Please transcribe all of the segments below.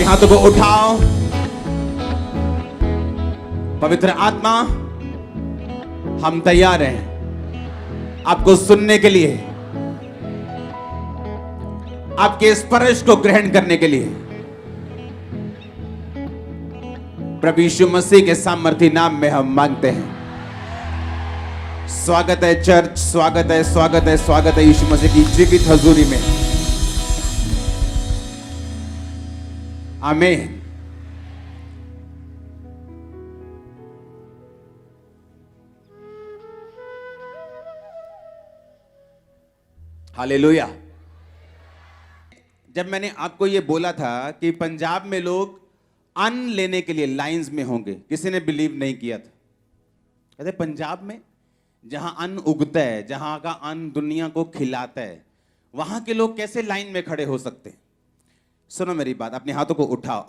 हाथों को उठाओ। पवित्र आत्मा, हम तैयार हैं आपको सुनने के लिए, आपके स्पर्श को ग्रहण करने के लिए। प्रभु यीशु मसीह के सामर्थी नाम में हम मांगते हैं। स्वागत है चर्च, स्वागत है, स्वागत है, स्वागत है यीशु मसीह की जीवित हजूरी में। आमीन। हालेलुया। जब मैंने आपको यह बोला था कि पंजाब में लोग अन्न लेने के लिए लाइंस में होंगे, किसी ने बिलीव नहीं किया था। कहते पंजाब में जहां अन्न उगता है, जहां का अन्न दुनिया को खिलाता है, वहां के लोग कैसे लाइन में खड़े हो सकते हैं? सुनो मेरी बात, अपने हाथों को उठाओ।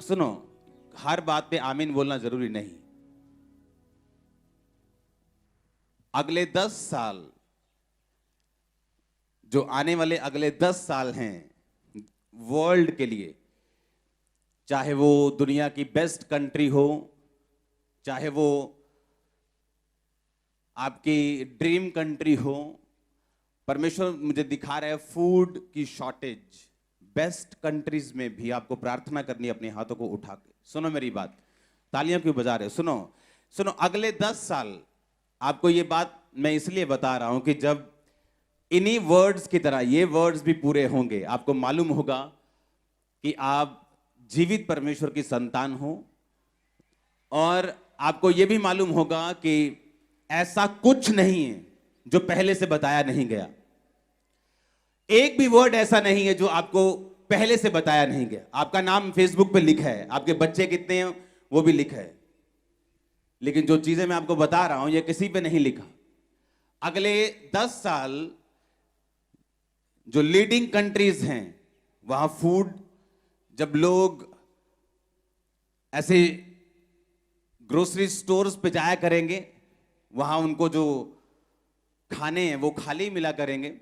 सुनो, हर बात पे आमीन बोलना जरूरी नहीं। अगले 10 साल, जो आने वाले अगले 10 साल हैं वर्ल्ड के लिए, चाहे वो दुनिया की बेस्ट कंट्री हो, चाहे वो आपकी ड्रीम कंट्री हो, परमेश्वर मुझे दिखा रहा है फूड की शॉर्टेज बेस्ट कंट्रीज में भी आपको प्रार्थना करनी है अपने हाथों को उठा के। सुनो मेरी बात, तालियां क्यों बजा रहे हो? सुनो सुनो, अगले 10 साल आपको ये बात मैं इसलिए बता रहा हूं कि जब इन्हीं वर्ड्स की तरह ये वर्ड्स भी पूरे होंगे, आपको मालूम होगा कि आप जीवित परमेश्वर की संतान हो, और आपको यह भी मालूम होगा कि ऐसा कुछ नहीं है जो पहले से बताया नहीं गया। एक भी वर्ड ऐसा नहीं है जो आपको पहले से बताया नहीं गया। आपका नाम फेसबुक पे लिखा है, आपके बच्चे कितने हैं वो भी लिखा है, लेकिन जो चीजें मैं आपको बता रहा हूं ये किसी पे नहीं लिखा। अगले 10 साल जो लीडिंग कंट्रीज हैं वहां फूड, जब लोग ऐसे ग्रोसरी स्टोर्स पे जाया करेंगे, वहां उनको जो खाने हैं वो खाली मिला करेंगे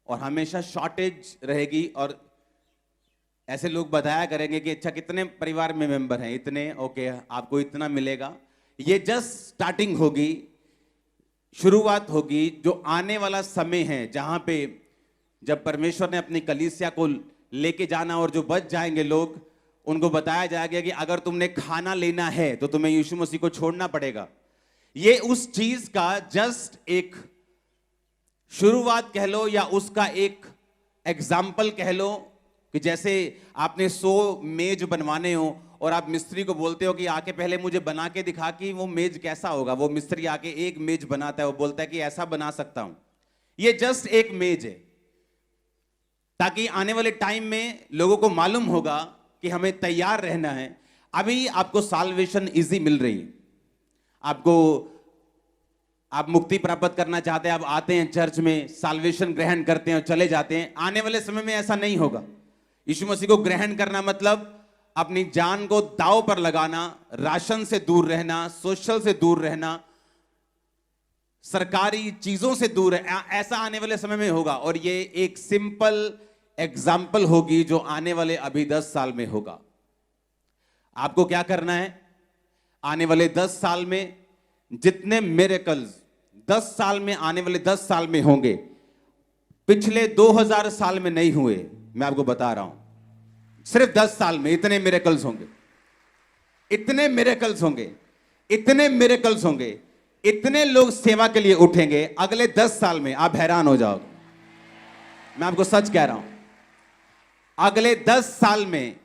और हमेशा शॉर्टेज रहेगी, और ऐसे लोग बताया करेंगे कि अच्छा कितने परिवार में मेंबर हैं, इतने, ओके आपको इतना मिलेगा। ये जस्ट स्टार्टिंग होगी, शुरुआत होगी। जो आने वाला समय है जहां पे जब परमेश्वर ने अपनी कलीसिया को लेके जाना और जो बच जाएंगे लोग, उनको बताया जाएगा कि अगर तुमने खाना लेना है तो तुम्हें यीशु मसीह को छोड़ना पड़ेगा। ये उस चीज का जस्ट एक शुरुआत कह लो, या उसका एक एग्जाम्पल कह लो, कि जैसे आपने 100 मेज बनवाने हो और आप मिस्त्री को बोलते हो कि आके पहले मुझे बना के दिखा कि वो मेज कैसा होगा। वो मिस्त्री आके एक मेज बनाता है, वो बोलता है कि ऐसा बना सकता हूं। ये जस्ट एक मेज है, ताकि आने वाले टाइम में लोगों को मालूम होगा कि हमें तैयार रहना है। अभी आपको साल्वेशन इजी मिल रही है, आप मुक्ति प्राप्त करना चाहते हैं, आप आते हैं चर्च में, साल्वेशन ग्रहण करते हैं और चले जाते हैं। आने वाले समय में ऐसा नहीं होगा। यीशु मसीह को ग्रहण करना मतलब अपनी जान को दांव पर लगाना, राशन से दूर रहना, सोशल से दूर रहना, सरकारी चीजों से दूर है। ऐसा आने वाले समय में होगा, और ये एक सिंपल एग्जाम्पल होगी जो आने वाले अभी 10 साल में होगा। आपको क्या करना है? आने वाले 10 साल में जितने मिरेकल्स 10 साल में, आने वाले 10 साल में होंगे, पिछले 2000 साल में नहीं हुए। मैं आपको बता रहा हूं, सिर्फ 10 साल में इतने मिरेकल्स होंगे, इतने मिरेकल्स होंगे, इतने मिरेकल्स होंगे, इतने लोग सेवा के लिए उठेंगे अगले 10 साल में, आप हैरान हो जाओगे। मैं आपको सच कह रहा हूं, अगले 10 साल में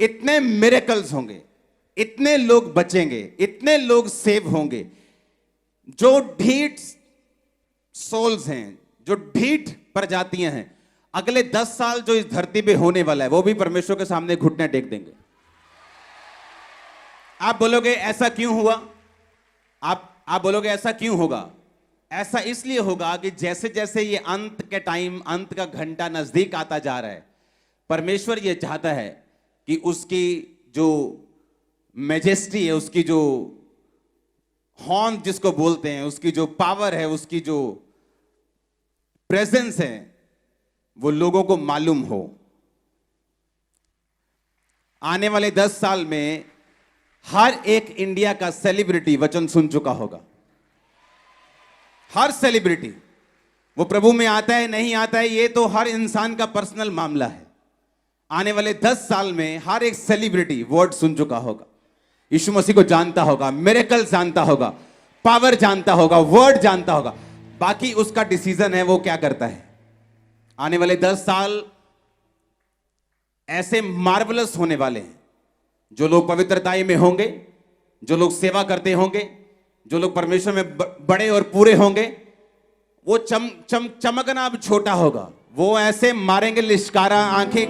इतने मिरेकल्स होंगे, इतने लोग बचेंगे, इतने लोग सेव होंगे। जो ढीठ सोल्स हैं, जो ढीठ प्रजातियां हैं, अगले 10 साल जो इस धरती पे होने वाला है, वो भी परमेश्वर के सामने घुटने टेक देंगे। आप बोलोगे ऐसा क्यों हुआ? आप बोलोगे ऐसा क्यों होगा? ऐसा इसलिए होगा कि जैसे जैसे ये अंत के टाइम, अंत का घंटा नजदीक आता जा रहा है, परमेश्वर ये चाहता है कि उसकी जो मैजेस्टी है, उसकी जो हॉर्न जिसको बोलते हैं, उसकी जो पावर है, उसकी जो प्रेजेंस है, वो लोगों को मालूम हो। आने वाले 10 साल में हर एक इंडिया का सेलिब्रिटी वचन सुन चुका होगा। हर सेलिब्रिटी, वो प्रभु में आता है नहीं आता है ये तो हर इंसान का पर्सनल मामला है। आने वाले 10 साल में हर एक सेलिब्रिटी वर्ड सुन चुका होगा, यीशु मसीह को जानता होगा, मिरेकल जानता होगा, पावर जानता होगा, वर्ड जानता होगा। बाकी उसका डिसीजन है वो क्या करता है। आने वाले 10 साल ऐसे मार्वलस होने वाले हैं। जो लोग पवित्रताई में होंगे, जो लोग सेवा करते होंगे, जो लोग परमेश्वर में बड़े और पूरे होंगे, वो चमकना अब छोटा होगा। वो ऐसे मारेंगे लिश्कारा, आंखें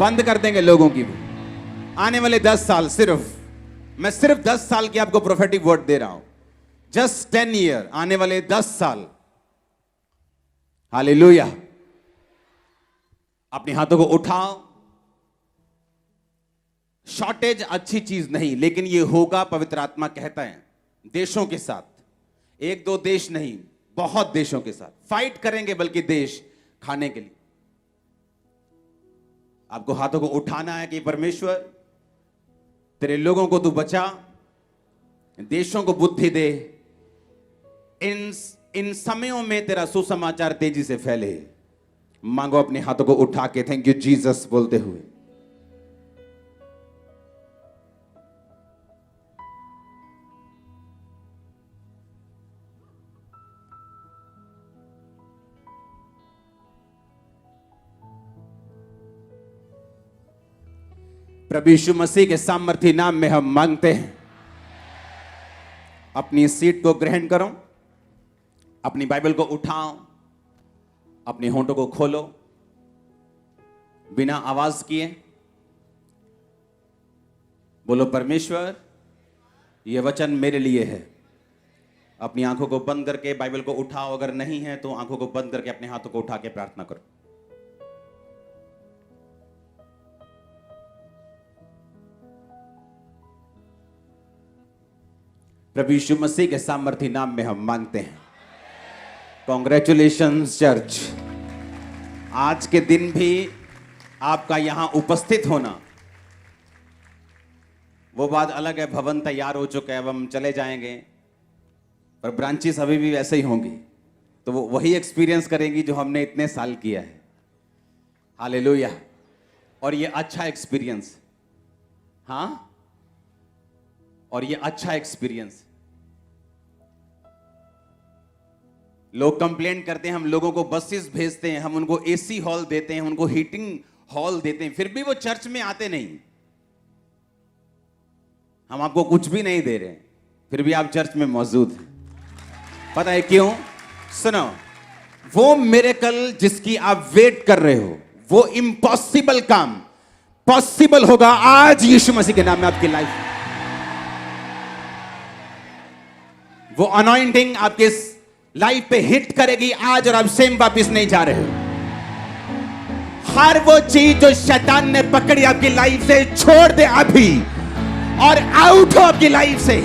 बंद कर देंगे लोगों की। आने वाले 10 साल मैं सिर्फ 10 साल की आपको प्रोफेटिक वर्ड दे रहा हूं। जस्ट 10 ईयर, आने वाले 10 साल। हालेलुया। अपने हाथों को उठाओ। शॉर्टेज अच्छी चीज नहीं, लेकिन यह होगा, पवित्र आत्मा कहता है, देशों के साथ। 1-2 देश नहीं, बहुत देशों के साथ फाइट करेंगे, बल्कि देश खाने के लिए। आपको हाथों को उठाना है कि परमेश्वर तेरे लोगों को तू बचा, देशों को बुद्धि दे। इन समयों में तेरा सुसमाचार तेजी से फैले। मांगो अपने हाथों को उठा के थैंक यू जीसस बोलते हुए। प्रभु यीशु मसीह के सामर्थी नाम में हम मांगते हैं। अपनी सीट को ग्रहण करो, अपनी बाइबल को उठाओ, अपने होंठों को खोलो, बिना आवाज किए बोलो, परमेश्वर यह वचन मेरे लिए है। अपनी आंखों को बंद करके बाइबल को उठाओ। अगर नहीं है तो आंखों को बंद करके अपने हाथों को उठा के प्रार्थना करो। प्रभु यीशु मसीह के सामर्थी नाम में हम मांगते हैं। Congratulations church. आज के दिन भी आपका यहां उपस्थित होना, वो बात अलग है। भवन तैयार हो चुका है, अब हम चले जाएंगे, पर ब्रांचेस अभी भी वैसे ही होंगी, तो वो वही एक्सपीरियंस करेंगी जो हमने इतने साल किया है। हालेलुया। और ये अच्छा एक्सपीरियंस, हाँ, और ये अच्छा एक्सपीरियंस। लोग कंप्लेंट करते हैं, हम लोगों को बसेस भेजते हैं, हम उनको एसी हॉल देते हैं, उनको हीटिंग हॉल देते हैं, फिर भी वो चर्च में आते नहीं। हम आपको कुछ भी नहीं दे रहे, फिर भी आप चर्च में मौजूद हैं। पता है क्यों? सुनो, वो मिरेकल जिसकी आप वेट कर रहे हो, वो इम्पॉसिबल काम पॉसिबल होगा आज यीशु मसीह के नाम में आपकी लाइफ में। वो अनॉइंटिंग आपके लाइफ पे हिट करेगी आज, और आप सेम वापिस नहीं जा रहे हो। हर वो चीज जो शैतान ने पकड़ी आपकी लाइफ से, छोड़ दे अभी और आउट हो आपकी लाइफ से।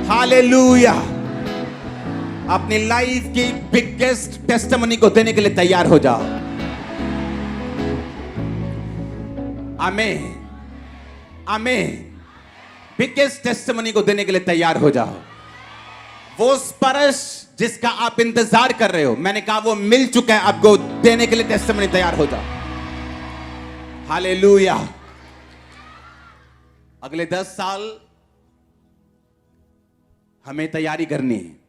हालेलुया। अपनी लाइफ की बिगेस्ट टेस्टिमनी को देने के लिए तैयार हो जाओ। आमीन, आमीन। बिगेस्ट टेस्टिमनी को देने के लिए तैयार हो जाओ। वो स्पर्श जिसका आप इंतजार कर रहे हो, मैंने कहा वो मिल चुका है, आपको देने के लिए टेस्टिमनी तैयार हो जाओ। हालेलुया। अगले 10 साल हमें तैयारी करनी है।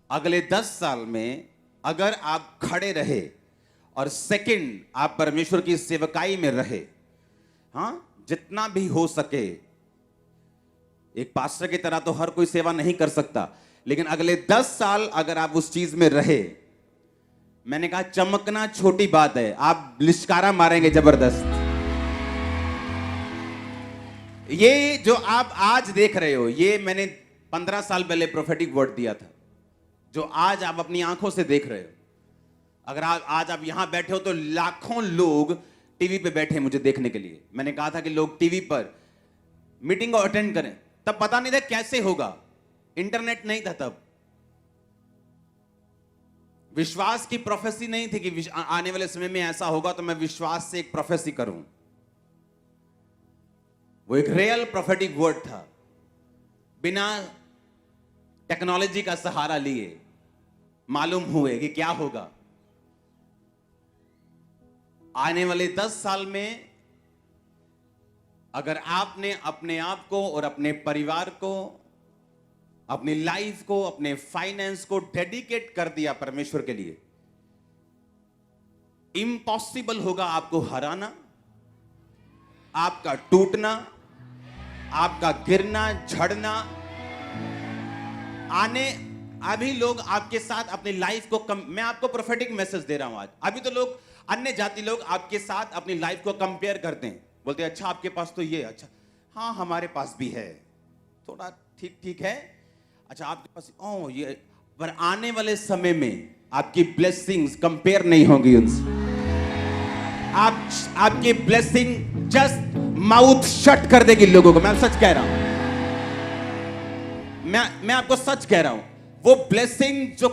अगले 10 साल में अगर आप खड़े रहे और सेकंड आप परमेश्वर की सेवकाई में रहे, हां, जितना भी हो सके। एक पास्टर की तरह तो हर कोई सेवा नहीं कर सकता, लेकिन अगले 10 साल अगर आप उस चीज में रहे, मैंने कहा चमकना छोटी बात है, आप लिश्कारा मारेंगे जबरदस्त। ये जो आप आज देख रहे हो, ये मैंने 15 साल पहले प्रोफेटिक वर्ड दिया था, जो आज आप अपनी आंखों से देख रहे हो। अगर आज आप यहां बैठे हो तो लाखों लोग टीवी पे बैठे मुझे देखने के लिए। मैंने कहा था कि लोग टीवी पर मीटिंग को अटेंड करें, तब पता नहीं था कैसे होगा, इंटरनेट नहीं था तब, विश्वास की प्रोफेसी नहीं थी कि आने वाले समय में ऐसा होगा, तो मैं विश्वास से एक प्रोफेसी करूं। वो एक रियल प्रोफेटिक वर्ड था, बिना टेक्नोलॉजी का सहारा लिए मालूम हुए कि क्या होगा। आने वाले 10 साल में अगर आपने अपने आप को और अपने परिवार को, अपनी लाइफ को, अपने फाइनेंस को डेडिकेट कर दिया परमेश्वर के लिए, इम्पॉसिबल होगा आपको हराना, आपका टूटना, आपका गिरना, झड़ना। अभी लोग आपके साथ अपनी लाइफ को मैं आपको प्रोफेटिक मैसेज दे रहा हूं आज। अभी तो लोग, अन्य जाति लोग आपके साथ अपनी लाइफ को कंपेयर करते हैं, बोलते हैं अच्छा आपके पास तो ये, अच्छा हाँ हमारे पास भी है, थोड़ा ठीक ठीक है, अच्छा आपके पास ओ ये। पर आने वाले समय में आपकी ब्लेसिंग्स कंपेयर नहीं होंगी उनसे। आपकी ब्लेसिंग जस्ट माउथ शट कर देगी लोगों को। मैं सच कह रहा हूं, मैं आपको सच कह रहा हूं। वो ब्लेसिंग जो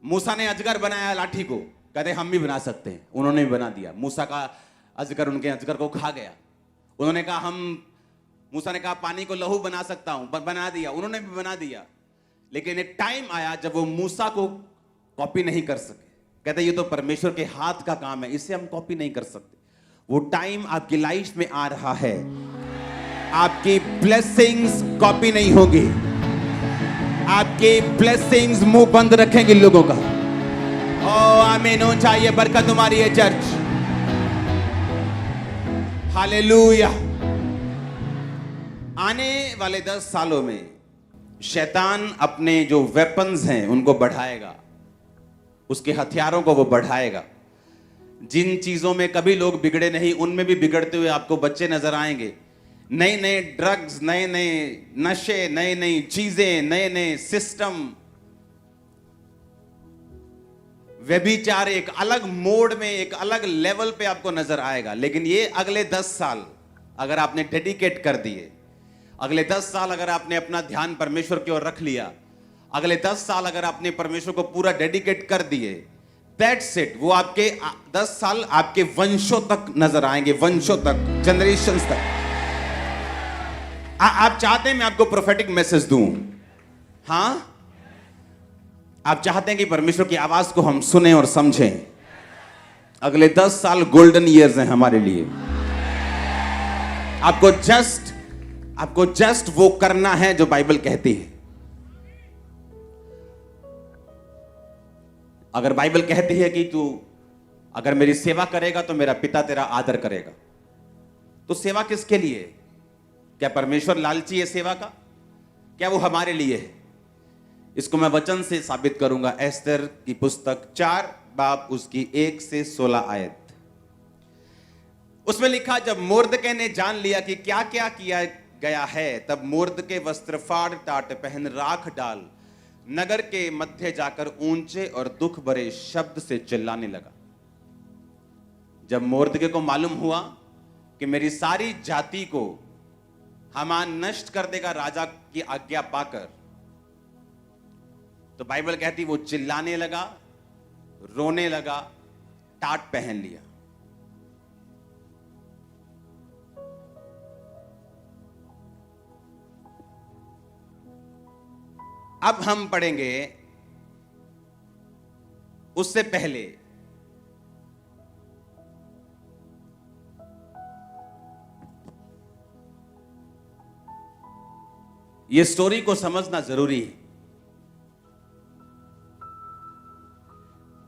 मूसा ने अजगर बनाया लाठी को, कहते हम भी बना सकते हैं, उन्होंने भी बना दिया। मूसा का अजगर उनके अजगर को खा गया। उन्होंने कहा मूसा ने कहा पानी को लहू बना सकता हूं, बना दिया, उन्होंने भी बना दिया। लेकिन एक टाइम आया जब वो मूसा को कॉपी नहीं कर सके। कहते ये तो परमेश्वर के हाथ का काम है, इसे हम कॉपी नहीं कर सकते। वो टाइम आपकी लाइफ में आ रहा है, आपकी ब्लेसिंग्स कॉपी नहीं होगी, आपकी ब्लेसिंग्स मुंह बंद रखेंगे लोगों का। ओ आमीन हो चाहिए, बरकत तुम्हारी है चर्च। हालेलुया। आने वाले 10 सालों में शैतान अपने जो वेपन्स हैं उनको बढ़ाएगा, उसके हथियारों को वो बढ़ाएगा। जिन चीजों में कभी लोग बिगड़े नहीं, उनमें भी बिगड़ते हुए आपको बच्चे नजर आएंगे। नए नए ड्रग्स, नए नए नशे, नई नई चीजें, नए नए सिस्टम, व्यभिचार एक अलग मोड में, एक अलग लेवल पे आपको नजर आएगा। लेकिन ये अगले 10 साल अगर आपने डेडिकेट कर दिए, अगले 10 साल अगर आपने अपना ध्यान परमेश्वर की ओर रख लिया, अगले 10 साल अगर आपने परमेश्वर को पूरा डेडिकेट कर दिए, दैट्स इट। वो आपके 10 साल आपके वंशों तक नजर आएंगे, वंशों तक, जनरेशंस तक। आप चाहते हैं मैं आपको प्रोफेटिक मैसेज दूं? हां, आप चाहते हैं कि परमेश्वर की आवाज को हम सुने और समझें? अगले 10 साल गोल्डन ईयर्स हैं हमारे लिए। आपको जस्ट वो करना है जो बाइबल कहती है। अगर बाइबल कहती है कि तू अगर मेरी सेवा करेगा तो मेरा पिता तेरा आदर करेगा, तो सेवा किसके लिए है? क्या परमेश्वर लालची है सेवा का? क्या वो हमारे लिए है? इसको मैं वचन से साबित करूंगा। एस्तर की पुस्तक 4 बाब उसकी 1 से 16 आयत। उसमें लिखा, जब मोर्दके ने जान लिया कि क्या क्या किया गया है, तब मोर्दके वस्त्र फाड़ टाट पहन राख डाल नगर के मध्य जाकर ऊंचे और दुख भरे शब्द से चिल्लाने लगा। जब मोर्दके को मालूम हुआ कि मेरी सारी जाति को हामान नष्ट कर देगा राजा की आज्ञा पाकर, तो बाइबल कहती वो चिल्लाने लगा, रोने लगा, टाट पहन लिया। अब हम पढ़ेंगे उससे पहले ये स्टोरी को समझना जरूरी है।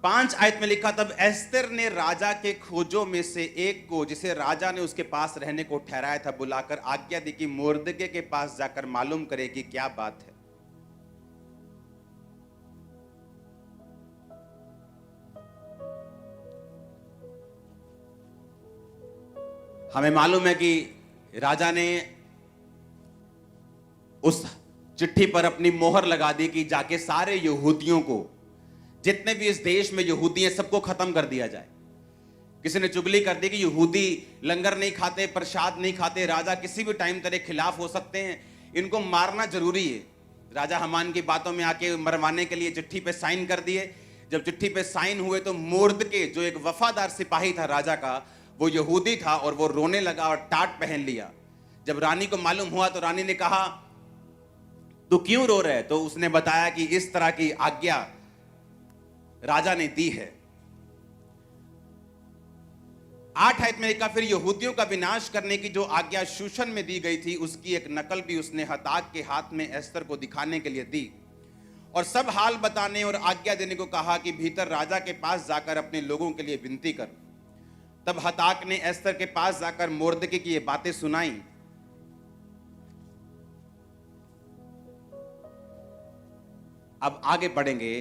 5 आयत में लिखा, तब एस्तर ने राजा के खोजों में से एक को, जिसे राजा ने उसके पास रहने को ठहराया था, बुलाकर आज्ञा दी कि मोर्दके के पास जाकर मालूम करे कि क्या बात है। हमें मालूम है कि राजा ने उस चिट्ठी पर अपनी मोहर लगा दी कि जाके सारे यहूदियों को, जितने भी इस देश में यहूदी हैं, सबको खत्म कर दिया जाए। किसी ने चुगली कर दी कि यहूदी लंगर नहीं खाते, प्रसाद नहीं खाते, राजा किसी भी टाइम तेरे खिलाफ हो सकते हैं, इनको मारना जरूरी है। राजा हामान की बातों में आके मरवाने के लिए चिट्ठी पे साइन कर दिए। जब चिट्ठी पे साइन हुए तो मोर्दके, जो एक वफादार सिपाही था राजा का, वो यहूदी था और वो रोने लगा और टाट पहन लिया। जब रानी को मालूम हुआ तो रानी ने कहा, तू क्यों रो रहे है? तो उसने बताया कि इस तरह की आज्ञा राजा ने दी है। 8 आयत में लिखा, फिर यहूदियों का विनाश करने की जो आज्ञा शूशन में दी गई थी उसकी एक नकल भी उसने हताक के हाथ में एस्तर को दिखाने के लिए दी और सब हाल बताने और आज्ञा देने को कहा कि भीतर राजा के पास जाकर अपने लोगों के लिए विनती कर। तब हताक ने एस्तर के पास जाकर मोर्दके की ये बातें सुनाई। अब आगे बढ़ेंगे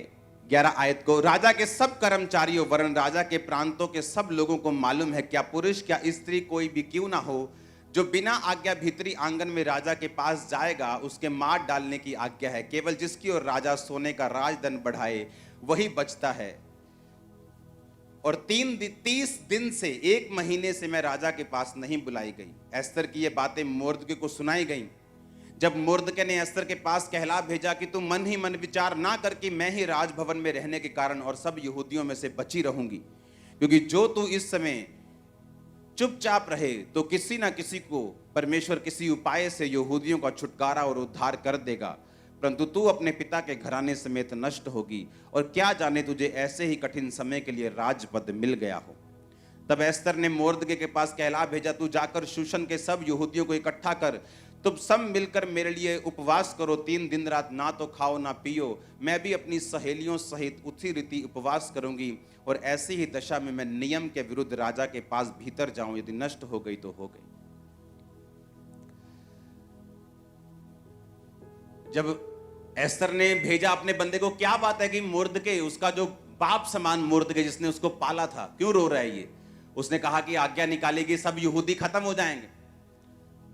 11 आयत को। राजा के सब कर्मचारियों वरन राजा के प्रांतों के सब लोगों को मालूम है, क्या पुरुष क्या स्त्री कोई भी क्यों ना हो, जो बिना आज्ञा भीतरी आंगन में राजा के पास जाएगा, उसके मार डालने की आज्ञा है। केवल जिसकी ओर राजा सोने का राजदंड बढ़ाए वही बचता है। और 30 दिन से 1 महीने से मैं राजा के पास नहीं बुलाई गई। एस्तर की ये बातें मोर्दके को सुनाई गई। जब मोर्दके ने एस्तर के पास कहला भेजा कि तू मन ही मन विचार ना कर कि मैं ही राजभवन में रहने के कारण और सब यहूदियों में से बची रहूंगी, क्योंकि जो तू इस समय चुपचाप रहे तो किसी ना किसी को परमेश्वर किसी उपाय से यहूदियों का छुटकारा और उद्धार कर देगा, परंतु तू अपने पिता के घराने समेत नष्ट होगी। और क्या जाने तुझे ऐसे ही कठिन समय के लिए राजपद मिल गया हो। तब एस्तर ने मोर्दके के पास कहला भेजा, तू जाकर शूशन के सब यहूदियों को इकट्ठा कर, तुम सब मिलकर मेरे लिए उपवास करो। 3 दिन रात ना तो खाओ ना पियो। मैं भी अपनी सहेलियों सहित उसी रीति उपवास करूंगी और ऐसी ही दशा में मैं नियम के विरुद्ध राजा के पास भीतर जाऊं। यदि नष्ट हो गई तो हो गई। जब एस्तर ने भेजा अपने बंदे को, क्या बात है कि मोर्दके, उसका जो बाप समान मोर्दके जिसने उसको पाला था, क्यों रो रहा है ये? उसने कहा कि आज्ञा निकालेगी, सब यहूदी खत्म हो जाएंगे।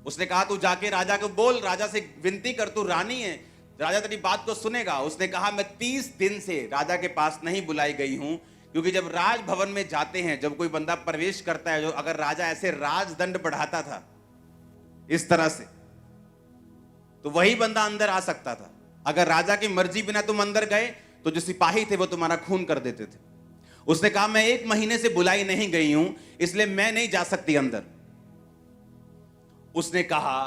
उसने कहा तू जाके राजा को बोल, राजा से विनती कर, तू रानी है, राजा तेरी बात को सुनेगा। उसने कहा मैं 30 दिन से राजा के पास नहीं बुलाई गई हूं, क्योंकि जब राजभवन में जाते हैं, जब कोई बंदा प्रवेश करता है, जो अगर राजा ऐसे राजदंड बढ़ाता था इस तरह से, तो वही बंदा अंदर आ सकता था। अगर राजा की मर्जी बिना तुम अंदर गए तो जो सिपाही थे वो तुम्हारा खून कर देते थे। उसने कहा मैं 1 महीने से बुलाई नहीं गई हूं, इसलिए मैं नहीं जा सकती अंदर। उसने कहा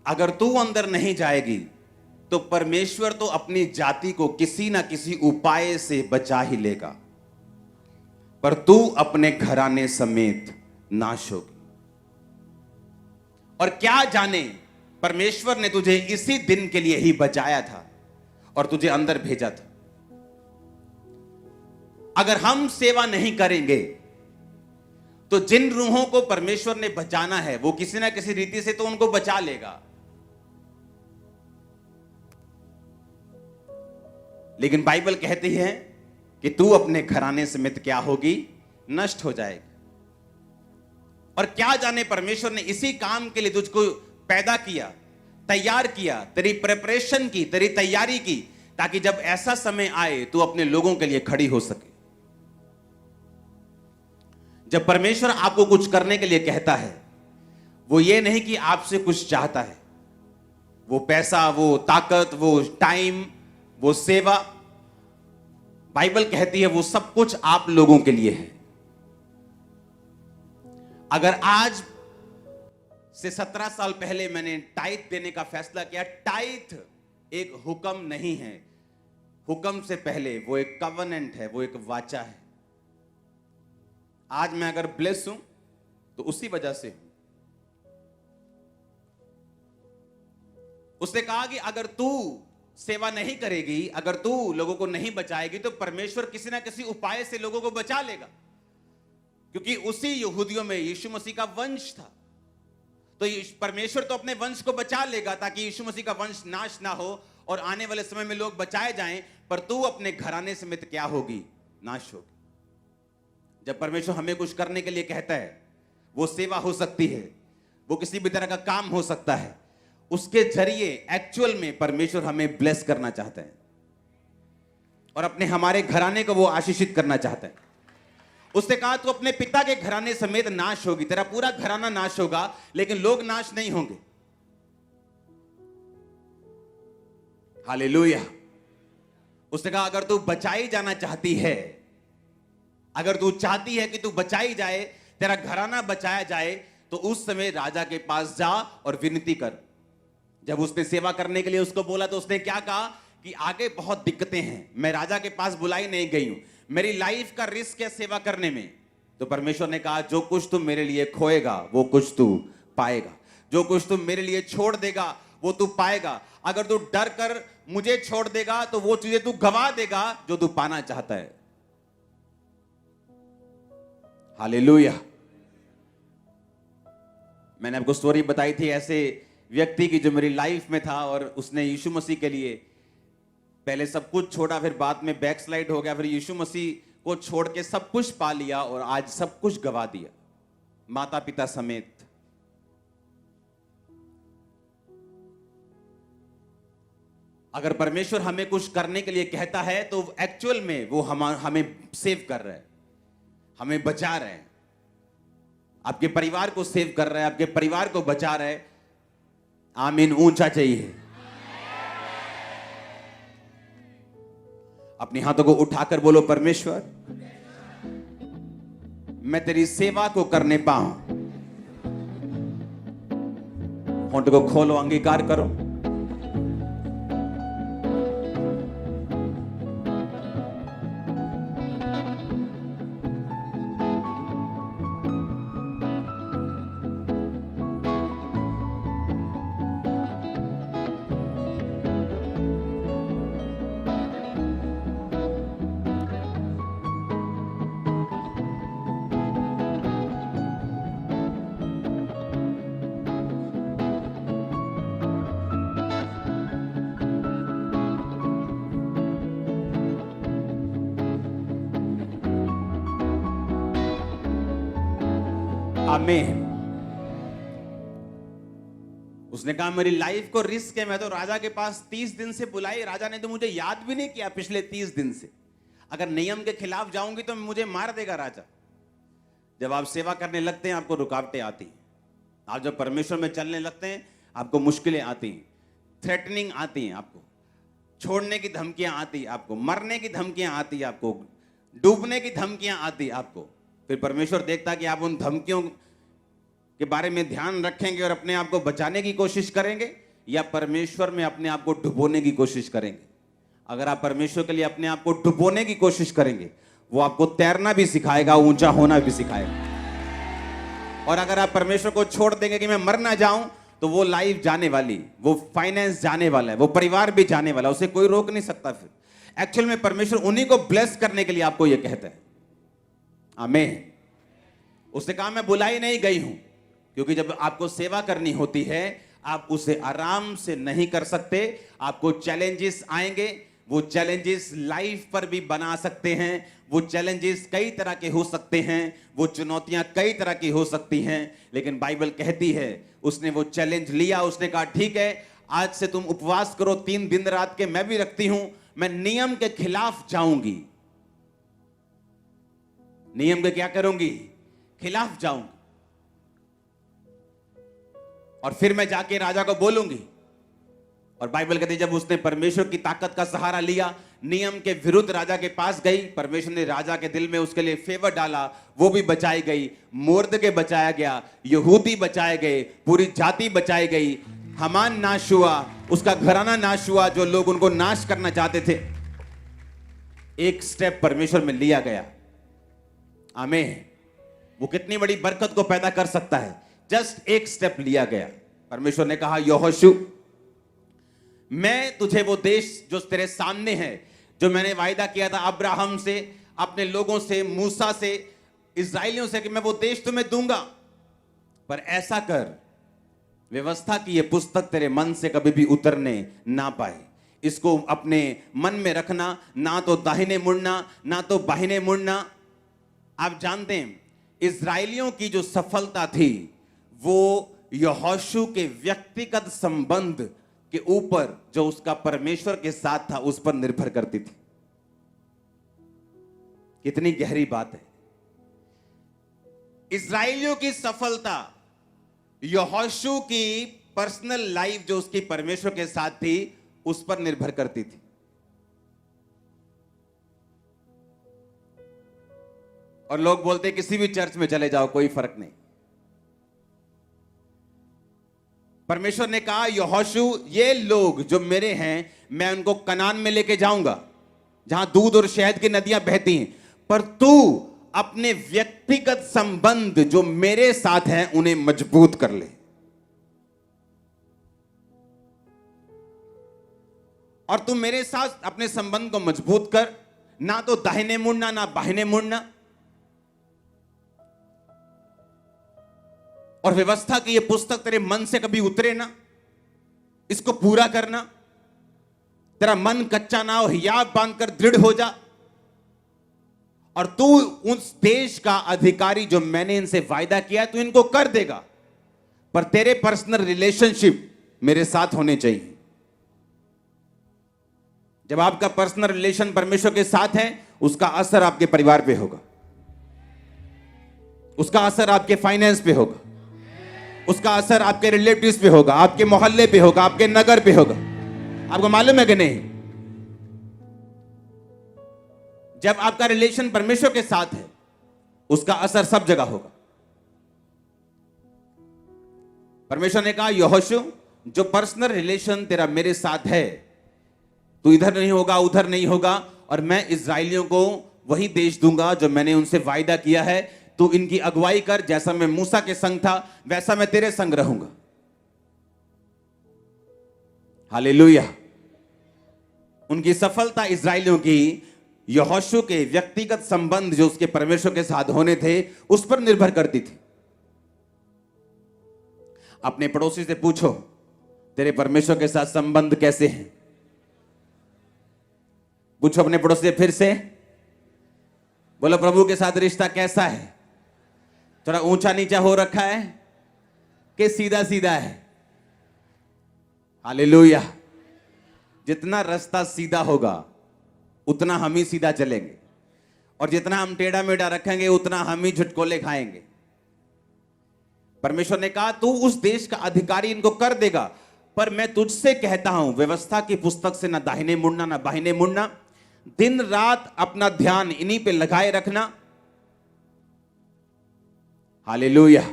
अगर तू अंदर नहीं जाएगी तो परमेश्वर तो अपनी जाति को किसी ना किसी उपाय से बचा ही लेगा, पर तू अपने घराने समेत नाश होगी। और क्या जाने परमेश्वर ने तुझे इसी दिन के लिए ही बचाया था और तुझे अंदर भेजा था। अगर हम सेवा नहीं करेंगे तो जिन रूहों को परमेश्वर ने बचाना है वो किसी ना किसी रीति से तो उनको बचा लेगा, लेकिन बाइबल कहती है कि तू अपने घराने समेत क्या होगी? नष्ट हो जाएगी। और क्या जाने परमेश्वर ने इसी काम के लिए तुझको पैदा किया, तैयार किया, तेरी प्रिपरेशन की, तेरी तैयारी की, ताकि जब ऐसा समय आए तू अपने लोगों के लिए खड़ी हो सके। जब परमेश्वर आपको कुछ करने के लिए कहता है, वो ये नहीं कि आपसे कुछ चाहता है। वो पैसा, वो ताकत, वो टाइम, वो सेवा, बाइबल कहती है वो सब कुछ आप लोगों के लिए है। अगर आज से 17 साल पहले मैंने टाइथ देने का फैसला किया, टाइथ एक हुक्म नहीं है, हुक्म से पहले वो एक कवनेंट है, वो एक वाचा है। आज मैं अगर ब्लेस हूं तो उसी वजह से हूं। उसने कहा कि अगर तू सेवा नहीं करेगी, अगर तू लोगों को नहीं बचाएगी, तो परमेश्वर किसी ना किसी उपाय से लोगों को बचा लेगा, क्योंकि उसी यहूदियों में यीशु मसीह का वंश था। तो परमेश्वर तो अपने वंश को बचा लेगा ताकि यीशु मसीह का वंश नाश ना हो और आने वाले समय में लोग बचाए जाएं, पर तू अपने घराने समेत क्या होगी? नाश होगी। जब परमेश्वर हमें कुछ करने के लिए कहता है, वो सेवा हो सकती है, वो किसी भी तरह का काम हो सकता है, उसके जरिए एक्चुअल में परमेश्वर हमें ब्लेस करना चाहता है और अपने हमारे घराने को वो आशीषित करना चाहता है। उसने कहा तू अपने पिता के घराने समेत नाश होगी, तेरा पूरा घराना नाश होगा, लेकिन लोग नाश नहीं होंगे। हालेलुया। उसने कहा अगर तू बचाई जाना चाहती है, अगर तू चाहती है कि तू बचाई जाए, तेरा घराना बचाया जाए, तो उस समय राजा के पास जा और विनती कर। जब उसने सेवा करने के लिए उसको बोला तो उसने क्या कहा कि आगे बहुत दिक्कतें हैं, मैं राजा के पास बुलाई नहीं गई हूं, मेरी लाइफ का रिस्क है सेवा करने में। तो परमेश्वर ने कहा जो कुछ तुम मेरे लिए खोएगा वो कुछ तू पाएगा, जो कुछ तुम मेरे लिए छोड़ देगा वो तू पाएगा। अगर तू डर कर मुझे छोड़ देगा तो वो चीजें तू गवा देगा जो तू पाना चाहता है। हालेलुया। मैंने आपको स्टोरी बताई थी ऐसे व्यक्ति की जो मेरी लाइफ में था, और उसने यीशु मसीह के लिए पहले सब कुछ छोड़ा, फिर बाद में बैकस्लाइड हो गया, फिर यीशु मसीह को छोड़ के सब कुछ पा लिया और आज सब कुछ गवा दिया, माता पिता समेत। अगर परमेश्वर हमें कुछ करने के लिए कहता है तो एक्चुअल में वो हमें सेव कर रहा है, हमें बचा रहा है। आपके परिवार को सेव कर रहा है, आपके परिवार को बचा रहा है। आमीन ऊंचा चाहिए। अपने हाथों को उठाकर बोलो परमेश्वर मैं तेरी सेवा को करने पाऊं। होंठ को खोलो, अंगीकार करो। आमीन। उसने कहा मेरी लाइफ को रिस्क है, मैं तो राजा के पास 30 दिन से बुलाई, राजा ने तो मुझे याद भी नहीं किया पिछले 30 दिन से। अगर नियम के खिलाफ जाऊंगी तो मुझे मार देगा राजा। जब आप सेवा करने लगते हैं आपको रुकावटें आती हैं, आप जब परमेश्वर में चलने लगते हैं आपको मुश्किलें आती हैं, थ्रेटनिंग आती हैं, आपको छोड़ने की धमकियां आती हैं, आपको मरने की धमकियां आती हैं, आपको डूबने की धमकियां आती हैं आपको। फिर परमेश्वर देखता कि आप उन धमकियों के बारे में ध्यान रखेंगे और अपने आप को बचाने की कोशिश करेंगे, या परमेश्वर में अपने आप को डुबोने की कोशिश करेंगे। अगर आप परमेश्वर के लिए अपने आप को डुबोने की कोशिश करेंगे वो आपको तैरना भी सिखाएगा, ऊंचा होना भी सिखाएगा। और अगर आप परमेश्वर को छोड़ देंगे कि मैं मर ना जाऊं, तो वो लाइफ जाने वाली, वो फाइनेंस जाने वाला है, वो परिवार भी जाने वाला, उसे कोई रोक नहीं सकता। फिर एक्चुअल में परमेश्वर उन्हीं को ब्लेस करने के लिए आपको यह कहता है। आमीन। उसने कहा मैं बुलाई नहीं गई हूं, क्योंकि जब आपको सेवा करनी होती है आप उसे आराम से नहीं कर सकते। आपको चैलेंजेस आएंगे, वो चैलेंजेस लाइफ पर भी बना सकते हैं, वो चैलेंजेस कई तरह के हो सकते हैं, वो चुनौतियां कई तरह की हो सकती हैं। लेकिन बाइबल कहती है उसने वो चैलेंज लिया, उसने कहा ठीक है आज से तुम उपवास करो 3 दिन रात के, मैं भी रखती हूं, मैं नियम के खिलाफ जाऊंगी। नियम के क्या करूंगी? खिलाफ जाऊंगी। और फिर मैं जाके राजा को बोलूंगी। और बाइबल कहती है जब उसने परमेश्वर की ताकत का सहारा लिया, नियम के विरुद्ध राजा के पास गई, परमेश्वर ने राजा के दिल में उसके लिए फेवर डाला, वो भी बचाई गई, मोर्दके बचाया गया, यहूदी बचाए गए, पूरी जाति बचाई गई, हमान नाश हुआ, उसका घराना नाश हुआ, जो लोग उनको नाश करना चाहते थे। एक स्टेप परमेश्वर में लिया गया। आमीन। वो कितनी बड़ी बरकत को पैदा कर सकता है, जस्ट एक स्टेप लिया गया। परमेश्वर ने कहा यहोशू मैं तुझे वो देश जो तेरे सामने है, जो मैंने वायदा किया था अब्राहम से, अपने लोगों से, मूसा से, इस्राएलियों से कि मैं वो देश तुम्हें दूंगा, पर ऐसा कर व्यवस्था की ये पुस्तक तेरे मन से कभी भी उतरने ना पाए। इसको अपने मन में रखना, ना तो दाहिने मुड़ना ना तो बाहिने मुड़ना। आप जानते हैं इस्राएलियों की जो सफलता थी वो यहोशू के व्यक्तिगत संबंध के ऊपर, जो उसका परमेश्वर के साथ था, उस पर निर्भर करती थी। कितनी गहरी बात है। इस्राएलियों की सफलता यहोशू की पर्सनल लाइफ जो उसकी परमेश्वर के साथ थी उस पर निर्भर करती थी। और लोग बोलते किसी भी चर्च में चले जाओ कोई फर्क नहीं। परमेश्वर ने कहा यहोशू, ये लोग जो मेरे हैं मैं उनको कनान में लेके जाऊंगा जहां दूध और शहद की नदियां बहती हैं, पर तू अपने व्यक्तिगत संबंध जो मेरे साथ हैं उन्हें मजबूत कर ले। और तू मेरे साथ अपने संबंध को मजबूत कर, ना तो दाहिने मुड़ना ना बाहिने मुड़ना। और व्यवस्था की यह पुस्तक तेरे मन से कभी उतरे ना, इसको पूरा करना। तेरा मन कच्चा ना हो, हियाव बांधकर दृढ़ हो जा। और तू उस देश का अधिकारी जो मैंने इनसे वायदा किया है तू इनको कर देगा, पर तेरे पर्सनल रिलेशनशिप मेरे साथ होने चाहिए। जब आपका पर्सनल रिलेशन परमेश्वर के साथ है, उसका असर आपके परिवार पे होगा, उसका असर आपके फाइनेंस पे होगा, उसका असर आपके रिलेटिव्स पे होगा, आपके मोहल्ले पे होगा, आपके नगर पे होगा। आपको मालूम है कि नहीं? जब आपका रिलेशन परमेश्वर के साथ है, उसका असर सब जगह होगा। परमेश्वर ने कहा यहोशू, जो पर्सनल रिलेशन तेरा मेरे साथ है, तू इधर नहीं होगा उधर नहीं होगा, और मैं इस्राएलियों को वही देश दूंगा जो मैंने उनसे वायदा किया है। तू इनकी अगुवाई कर, जैसा मैं मूसा के संग था वैसा मैं तेरे संग रहूंगा। हालेलुया। उनकी सफलता इस्राएलियों की यहोशू के व्यक्तिगत संबंध जो उसके परमेश्वर के साथ होने थे उस पर निर्भर करती थी। अपने पड़ोसी से पूछो तेरे परमेश्वर के साथ संबंध कैसे हैं। पूछो अपने पड़ोसी से फिर से, बोलो प्रभु के साथ रिश्ता कैसा है? थोड़ा ऊंचा नीचा हो रखा है कि सीधा सीधा है? हालेलुया। जितना रास्ता सीधा होगा उतना हम ही सीधा चलेंगे, और जितना हम टेढ़ा मेढ़ा रखेंगे उतना हम ही झटकोले खाएंगे। परमेश्वर ने कहा तू उस देश का अधिकारी इनको कर देगा, पर मैं तुझसे कहता हूं व्यवस्था की पुस्तक से ना दाहिने मुड़ना ना बाहिने मुड़ना। दिन रात अपना ध्यान इन्हीं पे लगाए रखना। Hallelujah,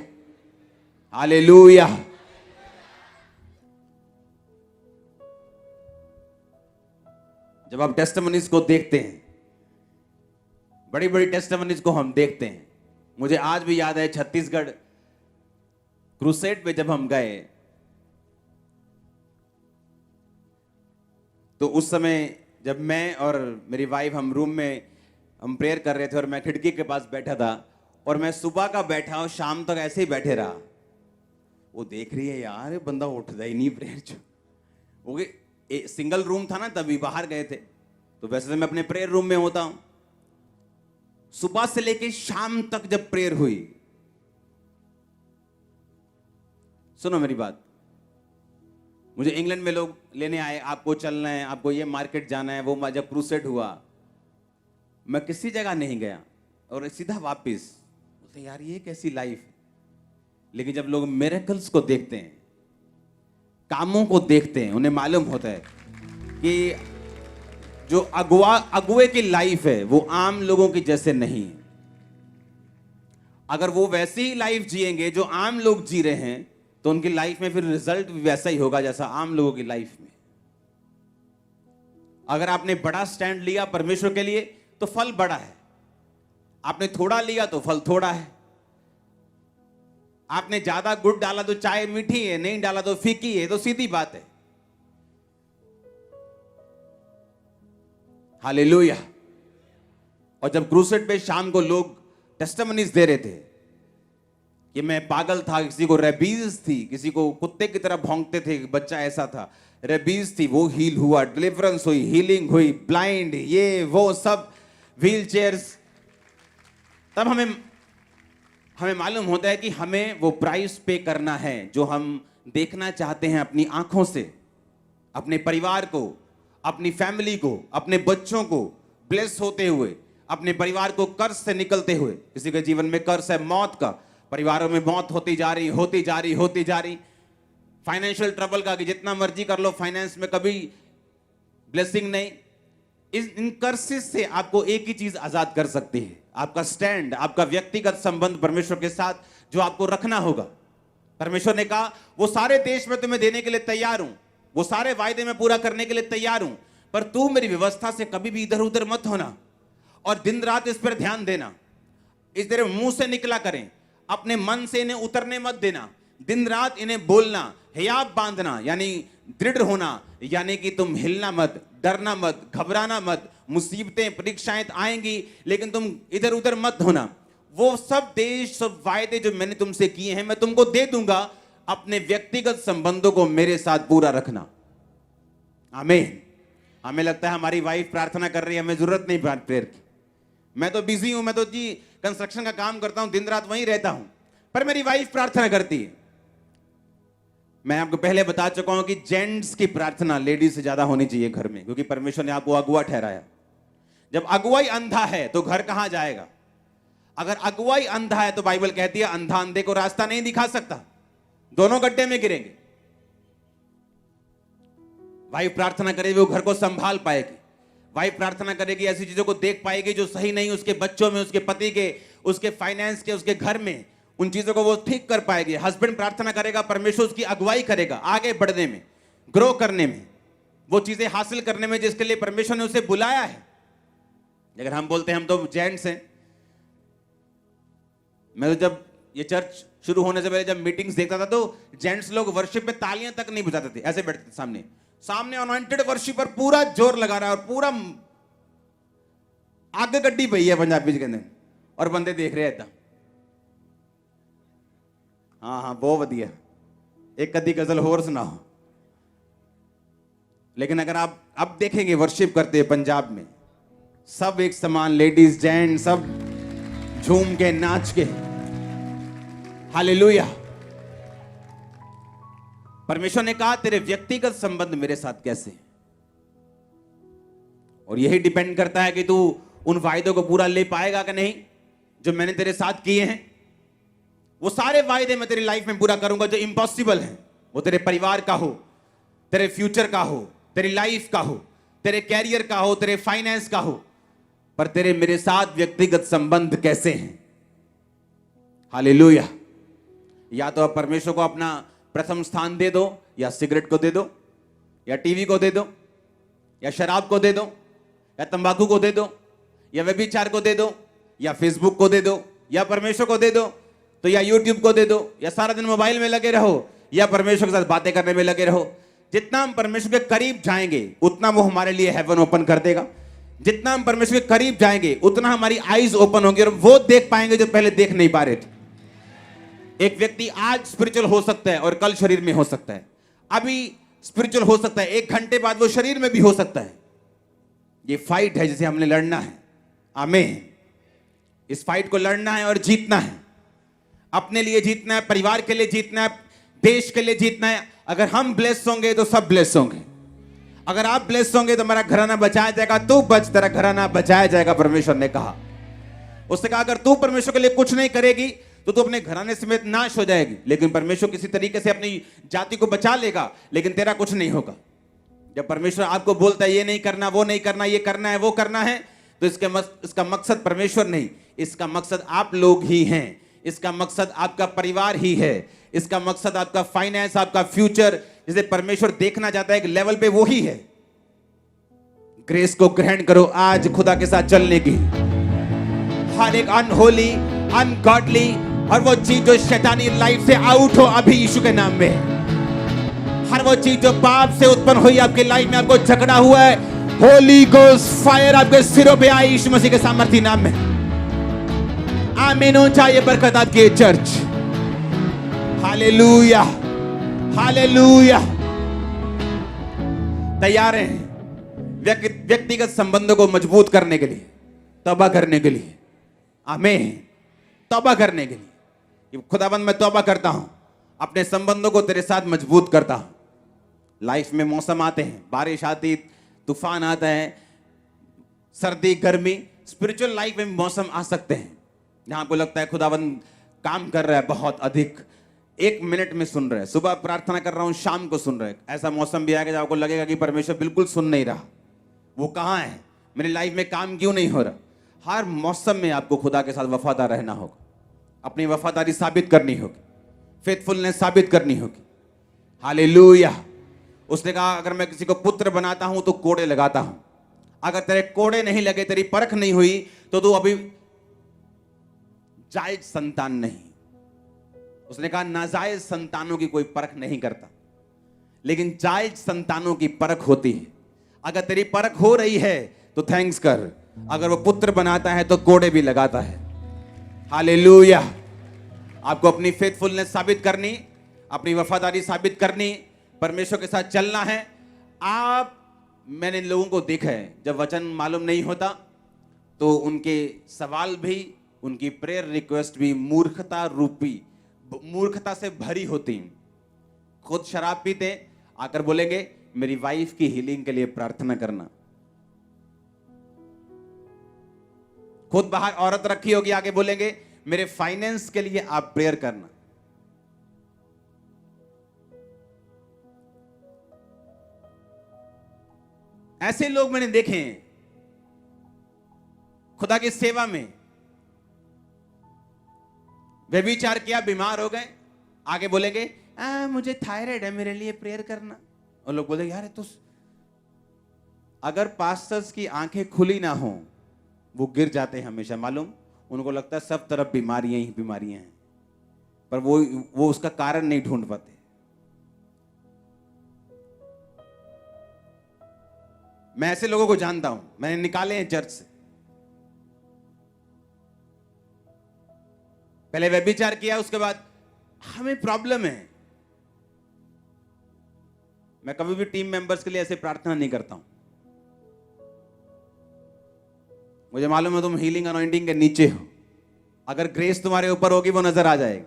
hallelujah. जब आप टेस्टिमनीज को देखते हैं, बड़ी बड़ी टेस्टिमनीज को हम देखते हैं, मुझे आज भी याद है छत्तीसगढ़ क्रूसेड पे जब हम गए तो उस समय जब मैं और मेरी वाइफ हम रूम में हम प्रेयर कर रहे थे और मैं खिड़की के पास बैठा था, और मैं सुबह का बैठा और शाम तक ऐसे ही बैठे रहा। वो देख रही है यार ये बंदा उठता ही नहीं प्रेयर जो वो सिंगल रूम था ना, तभी बाहर गए थे, तो वैसे तो मैं अपने प्रेयर रूम में होता हूं। सुबह से लेके शाम तक जब प्रेयर हुई, सुनो मेरी बात, मुझे इंग्लैंड में लोग लेने आए, आपको चलना है, आपको ये मार्केट जाना है, वो जब क्रूसेड हुआ मैं किसी जगह नहीं गया और सीधा वापस। बोलते यार ये कैसी लाइफ है। लेकिन जब लोग मिरेकल्स को देखते हैं, कामों को देखते हैं, उन्हें मालूम होता है कि जो अगुए की लाइफ है वो आम लोगों की जैसे नहीं है। अगर वो वैसी ही लाइफ जिएंगे जो आम लोग जी रहे हैं तो उनकी लाइफ में फिर रिजल्ट भी वैसा ही होगा जैसा आम लोगों की लाइफ में। अगर आपने बड़ा स्टैंड लिया परमेश्वर के लिए तो फल बड़ा है, आपने थोड़ा लिया तो फल थोड़ा है। आपने ज्यादा गुड़ डाला तो चाय मीठी है, नहीं डाला तो फीकी है, तो सीधी बात है। हालेलुया। और जब क्रूसेड पे शाम को लोग टेस्टिमनीज दे रहे थे कि मैं पागल था, किसी को रेबीज थी, किसी को कुत्ते की तरह भौंकते थे, बच्चा ऐसा था, रेबीज थी, वो हील हुआ, डिलीवरेंस हुई, हीलिंग हुई, ब्लाइंड ये वो सब, व्हील चेयर्स। तब हमें मालूम होता है कि हमें वो प्राइस पे करना है जो हम देखना चाहते हैं अपनी आंखों से, अपने परिवार को, अपनी फैमिली को, अपने बच्चों को ब्लेस होते हुए, अपने परिवार को कर्ज से निकलते हुए। किसी के जीवन में कर्ज है मौत का, परिवारों में मौत होती जा रही, फाइनेंशियल ट्रबल का कि जितना मर्जी कर लो फाइनेंस में कभी ब्लेसिंग नहीं। इन कर्सेस से आपको एक ही चीज आजाद कर सकती है, आपका स्टैंड, आपका व्यक्तिगत संबंध परमेश्वर के साथ जो आपको रखना होगा। परमेश्वर ने कहा वो सारे देश में तुम्हें देने के लिए तैयार हूं, वो सारे वायदे में पूरा करने के लिए तैयार हूं, पर तू मेरी व्यवस्था से कभी भी इधर उधर मत होना और दिन रात इस पर ध्यान देना। इस तेरे मुंह से निकला करें, अपने मन से इन्हें उतरने मत देना। दिन रात इन्हें बोलना, हियाब बांधना यानी दृढ़ होना, यानी कि तुम हिलना मत, डरना मत, घबराना मत। मुसीबतें परीक्षाएं आएंगी लेकिन तुम इधर उधर मत होना। वो सब देश, सब वायदे जो मैंने तुमसे किए हैं मैं तुमको दे दूंगा। अपने व्यक्तिगत संबंधों को मेरे साथ पूरा रखना। आमीन। हमें लगता है हमारी वाइफ प्रार्थना कर रही है, हमें जरूरत नहीं प्रेयर की। मैं तो बिजी हूं, मैं तो जी कंस्ट्रक्शन का काम करता हूं, दिन रात वहीं रहता हूं, पर मेरी वाइफ प्रार्थना करती है। मैं आपको पहले बता चुका हूं कि जेंट्स की प्रार्थना लेडीज से ज्यादा होनी चाहिए घर में, क्योंकि परमेश्वर ने आपको अगुआ ठहराया। जब अगुवाई अंधा है तो घर कहां जाएगा? अगर अगुवाई अंधा है तो बाइबल कहती है अंधा अंधे को रास्ता नहीं दिखा सकता, दोनों गड्ढे में गिरेंगे। वाइफ प्रार्थना करेगी वो घर को संभाल पाएगी। वाइफ प्रार्थना करेगी ऐसी चीजों को देख पाएगी जो सही नहीं, उसके बच्चों में, उसके पति के, उसके फाइनेंस के, उसके घर में, उन चीजों को वो ठीक कर पाएगी। हस्बैंड प्रार्थना करेगा, परमेश्वर उसकी अगुवाई करेगा आगे बढ़ने में, ग्रो करने में, वो चीजें हासिल करने में जिसके लिए परमेश्वर ने उसे बुलाया है। अगर हम बोलते हैं हम तो जेंट्स हैं, मैं तो जब ये चर्च शुरू होने से पहले जब मीटिंग्स देखता था तो जेंट्स लोग वर्शिप में तालियां तक नहीं बजाते थे, ऐसे बैठते थे सामने सामने अनॉइंटेड वर्शिपर पूरा जोर लगा रहा है और पूरा आगे गड्डी पई है पंजाबी के अंदर, और बंदे देख रहे हैं। हाँ हाँ बहुत वधिया, एक कदी गजल होर सुनाओ। लेकिन अगर आप अब देखेंगे वर्शिप करते हैं पंजाब में, सब एक समान, लेडीज जेंट सब झूम के नाच के, हालेलुया। परमेश्वर ने कहा तेरे व्यक्तिगत संबंध मेरे साथ कैसे, और यही डिपेंड करता है कि तू उन वायदों को पूरा ले पाएगा कि नहीं जो मैंने तेरे साथ किए हैं। वो सारे वायदे मैं तेरी लाइफ में पूरा करूंगा जो इम्पॉसिबल है, वो तेरे परिवार का हो, तेरे फ्यूचर का हो, तेरी लाइफ का हो, तेरे कैरियर का हो, तेरे फाइनेंस का हो, पर तेरे मेरे साथ व्यक्तिगत संबंध कैसे हैं। हालेलुया। या तो आप परमेश्वर को अपना प्रथम स्थान दे दो, या सिगरेट को दे दो, या टीवी को दे दो, या शराब को दे दो, या तंबाकू को दे दो, या व्यभिचार को दे दो, या फेसबुक को दे दो, या परमेश्वर को दे दो, तो या यूट्यूब को दे दो, या सारा दिन मोबाइल में लगे रहो, या परमेश्वर के साथ बातें करने में लगे रहो। जितना हम परमेश्वर के करीब जाएंगे उतना वो हमारे लिए हेवन ओपन कर देगा। जितना हम परमेश्वर के करीब जाएंगे उतना हमारी आईज ओपन होंगी और वो देख पाएंगे जो पहले देख नहीं पा रहे थे। एक व्यक्ति आज स्पिरिचुअल हो सकता है और कल शरीर में हो सकता है, अभी स्पिरिचुअल हो सकता है, 1 घंटे बाद वो शरीर में भी हो सकता है। ये फाइट है जिसे हमने लड़ना है। आमीन। इस फाइट को लड़ना है और जीतना है। अपने लिए जीतना है, परिवार के लिए जीतना है, देश के लिए जीतना है। अगर हम ब्लेस होंगे तो सब ब्लेस होंगे। अगर आप ब्लेस होंगे तो हमारा घराना बचाया जाएगा। तू बच, तेरा घराना बचाया जाएगा। परमेश्वर ने कहा, उसने कहा अगर तू परमेश्वर के लिए कुछ नहीं करेगी तो तू अपने घराने समेत नाश हो जाएगी, लेकिन परमेश्वर किसी तरीके से अपनी जाति को बचा लेगा, लेकिन तेरा कुछ नहीं होगा। जब परमेश्वर आपको बोलता है ये नहीं करना, वो नहीं करना, ये करना है, वो करना है, तो इसका मकसद परमेश्वर नहीं, इसका मकसद आप लोग ही हैं। इसका मकसद आपका परिवार ही है। इसका मकसद आपका फाइनेंस, आपका फ्यूचर, जिसे परमेश्वर देखना चाहता है एक लेवल पे, वो ही है। ग्रेस को ग्रहण करो आज खुदा के साथ चलने की। हर एक अनहोली, अनगॉडली और वो चीज जो शैतानी लाइफ से आउट हो अभी यीशु के नाम में। हर वो चीज जो पाप से उत्पन्न हुई आपकी लाइफ में, आपको झगड़ा हुआ है, होली गोस्ट फायर आपके सिरों पे आई यीशु मसीह के सामर्थी नाम में। आमीन हो चाहिए बरकत आपकी चर्च। Hallelujah, hallelujah. तैयार हैं व्यक्तिगत संबंधों को मजबूत करने के लिए, तौबा करने के लिए। आमीन। तौबा करने के लिए। खुदाबंद मैं तौबा करता हूं, अपने संबंधों को तेरे साथ मजबूत करता हूं। लाइफ में मौसम आते हैं, बारिश आती, तूफान आता है, सर्दी, गर्मी, स्पिरिचुअल लाइफ में मौसम आ सकते हैं जहां आपको लगता है खुदाबंद काम कर रहा है बहुत अधिक, 1 मिनट में सुन रहा है, सुबह प्रार्थना कर रहा हूं, शाम को सुन रहा है। ऐसा मौसम भी आएगा जब आपको लगेगा कि परमेश्वर बिल्कुल सुन नहीं रहा, वो कहां है, मेरी लाइफ में काम क्यों नहीं हो रहा। हर मौसम में आपको खुदा के साथ वफादार रहना होगा, अपनी वफादारी साबित करनी होगी, फेथफुलनेस साबित करनी होगी। हालेलुया। उसने कहा अगर मैं किसी को पुत्र बनाता हूं तो कोड़े लगाता हूं, अगर तेरे कोड़े नहीं लगे, तेरी परख नहीं हुई, तो तू अभी जायज संतान नहीं। उसने कहा नाजायज संतानों की कोई परख नहीं करता, लेकिन जायज संतानों की परख होती है। अगर तेरी परख हो रही है तो थैंक्स कर, अगर वो पुत्र बनाता है तो कोड़े भी लगाता है। हालेलुया। आपको अपनी फेथफुलनेस साबित करनी, अपनी वफादारी साबित करनी, परमेश्वर के साथ चलना है। मैंने लोगों को देखा है, जब वचन मालूम नहीं होता तो उनके सवाल भी, उनकी प्रेयर रिक्वेस्ट भी मूर्खता से भरी होती हैं। खुद शराब पीते, आकर बोलेंगे मेरी वाइफ की हीलिंग के लिए प्रार्थना करना। खुद बाहर औरत रखी होगी, आगे बोलेंगे मेरे फाइनेंस के लिए आप प्रेयर करना। ऐसे लोग मैंने देखे हैं खुदा की सेवा में। व्यभिचार किया, बीमार हो गए, आगे बोलेंगे मुझे थायराइड है, मेरे लिए प्रेयर करना। और लोग बोलेंगे यार तो अगर पास्टर्स की आंखें खुली ना हो, वो गिर जाते हैं हमेशा, मालूम। उनको लगता है सब तरफ बीमारियां ही बीमारियां हैं, पर वो उसका कारण नहीं ढूंढ पाते। मैं ऐसे लोगों को जानता हूं, मैंने निकाले हैं चर्च से। पहले व्यभिचार किया, उसके बाद हमें प्रॉब्लम है। मैं कभी भी टीम मेंबर्स के लिए ऐसे प्रार्थना नहीं करता हूं। मुझे मालूम है तुम हीलिंग अनॉइंटिंग के नीचे हो, अगर ग्रेस तुम्हारे ऊपर होगी वो नजर आ जाएगी।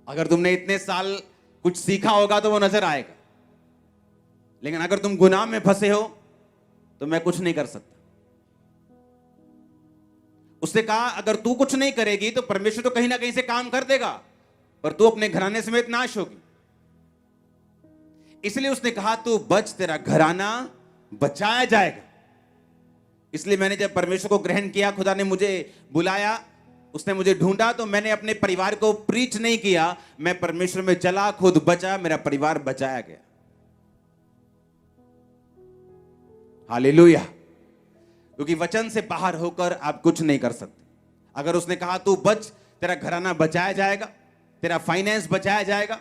अगर तुमने इतने साल कुछ सीखा होगा तो वो नजर आएगा, लेकिन अगर तुम गुनाह में फंसे हो तो मैं कुछ नहीं कर सकता। उसने कहा अगर तू कुछ नहीं करेगी तो परमेश्वर तो कहीं ना कहीं से काम कर देगा, पर तू अपने घराने समेत नाश होगी। इसलिए उसने कहा तू बच, तेरा घराना बचाया जाएगा। इसलिए मैंने जब परमेश्वर को ग्रहण किया, खुदा ने मुझे बुलाया, उसने मुझे ढूंढा, तो मैंने अपने परिवार को प्रीच नहीं किया, मैं परमेश्वर में चला, खुद बचा, मेरा परिवार बचाया गया। हालेलुया। क्योंकि वचन से बाहर होकर आप कुछ नहीं कर सकते। अगर उसने कहा तू बच, तेरा घराना बचाया जाएगा, तेरा फाइनेंस बचाया जाएगा,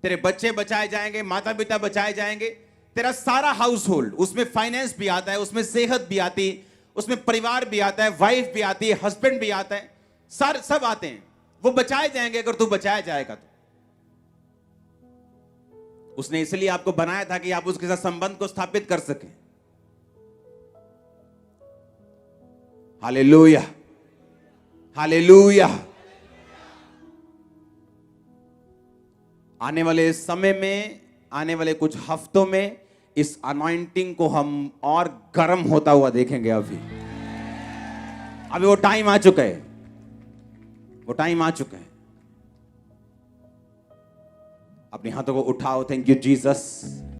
तेरे बच्चे बचाए जाएंगे, माता पिता बचाए जाएंगे, तेरा सारा हाउस होल्ड, उसमें फाइनेंस भी आता है, उसमें सेहत भी आती है, उसमें परिवार भी आता है, वाइफ भी आती है, हस्बैंड भी आता है, सब आते हैं, वो बचाए जाएंगे अगर तू बचाया जाएगा तो। उसने इसलिए आपको बनाया था कि आप उसके साथ संबंध को स्थापित कर सकें। Hallelujah, hallelujah. आने वाले समय में, आने वाले कुछ हफ्तों में इस अनॉइंटिंग को हम और गर्म होता हुआ देखेंगे। अभी वो टाइम आ चुका है, वो टाइम आ चुका है। अपने हाथों को उठाओ। Thank you Jesus.